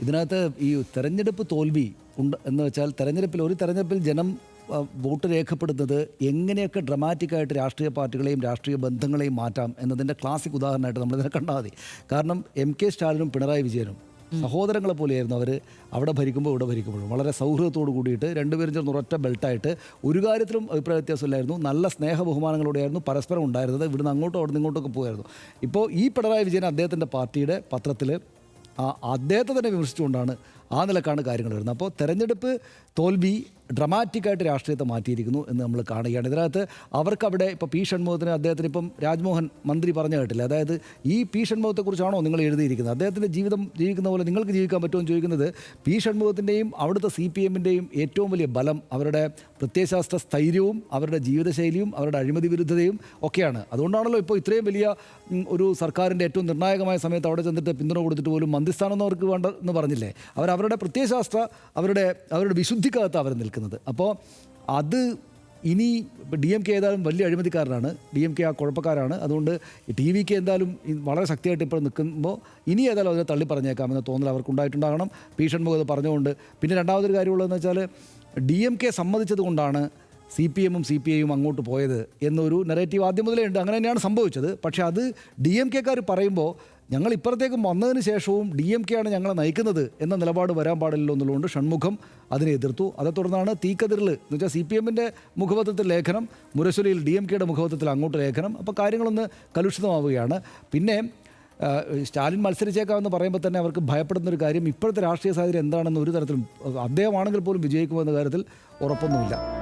ഇതിനകത്ത് ഈ തെരഞ്ഞെടുപ്പ് തോൽവി ഉണ്ട് എന്ന് വെച്ചാൽ ഒരു തെരഞ്ഞെടുപ്പിൽ ജനം വോട്ട് രേഖപ്പെടുന്നത് എങ്ങനെയൊക്കെ ഡ്രമാറ്റിക്കായിട്ട് രാഷ്ട്രീയ പാർട്ടികളെയും രാഷ്ട്രീയ ബന്ധങ്ങളെയും മാറ്റാം എന്നതിൻ്റെ ക്ലാസിക് ഉദാഹരണമായിട്ട് നമ്മളിതിനെ കണ്ടാൽ മതി. കാരണം MK സ്റ്റാലിനും പിണറായി വിജയനും സഹോദരങ്ങളെ പോലെയായിരുന്നു അവർ. അവിടെ ഭരിക്കുമ്പോൾ ഇവിടെ ഭരിക്കുമ്പോഴും വളരെ സൗഹൃദത്തോട് കൂടിയിട്ട് രണ്ടുപേരും ചേർന്ന് ഒരൊറ്റ ബെൽറ്റായിട്ട് ഒരു കാര്യത്തിലും അഭിപ്രായ വ്യത്യാസമില്ലായിരുന്നു. നല്ല സ്നേഹ ബഹുമാനങ്ങളോടെയായിരുന്നു പരസ്പരം ഉണ്ടായിരുന്നത്. ഇവിടുന്ന് അങ്ങോട്ടും അവിടെ നിന്ന് ഇങ്ങോട്ടൊക്കെ പോകുമായിരുന്നു. ഇപ്പോൾ ഈ പിണറായി വിജയൻ അദ്ദേഹത്തിൻ്റെ പാർട്ടിയുടെ പത്രത്തിൽ അദ്ദേഹത്തെ തന്നെ വിമർശിച്ചുകൊണ്ടാണ് ആ നിലക്കാണ് കാര്യങ്ങൾ വരുന്നത്. അപ്പോൾ തെരഞ്ഞെടുപ്പ് തോൽവി ഡ്രമാറ്റിക്കായിട്ട് രാഷ്ട്രീയത്തെ മാറ്റിയിരിക്കുന്നു എന്ന് നമ്മൾ കാണുകയാണ്. ഇതിനകത്ത് അവർക്കവിടെ ഇപ്പോൾ പി ഷൺമുഖത്തിന് അദ്ദേഹത്തിന് ഇപ്പം രാജ്മോഹൻ മന്ത്രി പറഞ്ഞു കേട്ടില്ല. അതായത് ഈ പി ഷൺമുഖത്തെക്കുറിച്ചാണോ നിങ്ങൾ എഴുതിയിരിക്കുന്നത്? അദ്ദേഹത്തിൻ്റെ ജീവിതം ജീവിക്കുന്ന പോലെ നിങ്ങൾക്ക് ജീവിക്കാൻ പറ്റുമോ എന്ന് ചോദിക്കുന്നത് പി ഷൺമുഖത്തിൻ്റെയും അവിടുത്തെ CPMൻ്റെയും ഏറ്റവും വലിയ ബലം അവരുടെ പ്രത്യയശാസ്ത്ര സ്ഥൈര്യവും അവരുടെ ജീവിതശൈലിയും അവരുടെ അഴിമതി വിരുദ്ധതയും ഒക്കെയാണ്. അതുകൊണ്ടാണല്ലോ ഇപ്പോൾ ഇത്രയും വലിയ ഒരു സർക്കാരിൻ്റെ ഏറ്റവും നിർണായകമായ സമയത്ത് അവിടെ ചെന്നിട്ട് പിന്തുണ കൊടുത്തിട്ട് പോലും മന്ത്രിസ്ഥാനമൊന്നും അവർക്ക് വേണ്ട എന്ന് പറഞ്ഞില്ലേ. അവരുടെ പ്രത്യയശാസ്ത്ര അവരുടെ വിശുദ്ധിക്കകത്ത് അവർ നിൽക്കുന്നത്. അപ്പോൾ അത് ഇനി DMK ഏതായാലും വലിയ അഴിമതിക്കാരനാണ്, DMK ആ കുഴപ്പക്കാരാണ്. അതുകൊണ്ട് TVK എന്തായാലും വളരെ ശക്തിയായിട്ട് ഇപ്പോൾ നിൽക്കുമ്പോൾ ഇനി ഏതായാലും അതിനെ തള്ളി പറഞ്ഞേക്കാമെന്ന തോന്നൽ അവർക്കുണ്ടായിട്ടുണ്ടാകണം. പി ഷൺമുഖം പറഞ്ഞുകൊണ്ട്. പിന്നെ രണ്ടാമതൊരു കാര്യമുള്ളതെന്ന് വെച്ചാൽ DMK സമ്മതിച്ചത് കൊണ്ടാണ് CPMും CPIയും അങ്ങോട്ട് പോയത് എന്നൊരു നെറേറ്റീവ് ആദ്യം മുതലേ ഉണ്ട്. അങ്ങനെ തന്നെയാണ് സംഭവിച്ചത്. പക്ഷേ അത് DMKക്കാർ പറയുമ്പോൾ ഞങ്ങൾ ഇപ്പുറത്തേക്കും വന്നതിന് ശേഷവും DMK ആണ് ഞങ്ങളെ നയിക്കുന്നത് എന്ന നിലപാട് വരാൻ പാടില്ലല്ലോ എന്നുള്ളതുകൊണ്ട് ഷൺമുഖം അതിനെ എതിർത്തു. അതേ തുടർന്നാണ് തീക്കതിറിൽ എന്ന് വെച്ചാൽ CPMൻ്റെ മുഖപത്രത്തിൽ ലേഖനം, മുരശുരയിൽ DMKയുടെ മുഖപത്രത്തിൽ അങ്ങോട്ട് ലേഖനം. അപ്പോൾ കാര്യങ്ങളൊന്ന് കലുഷിതമാവുകയാണ്. പിന്നെ സ്റ്റാലിൻ മത്സരിച്ചേക്കാമെന്ന് പറയുമ്പോൾ തന്നെ അവർക്ക് ഭയപ്പെടുന്നൊരു കാര്യം ഇപ്പോഴത്തെ രാഷ്ട്രീയ സാഹചര്യം എന്താണെന്ന് ഒരു തരത്തിലും അദ്ദേഹമാണെങ്കിൽ പോലും വിജയിക്കുമെന്ന കാര്യത്തിൽ ഉറപ്പൊന്നുമില്ല.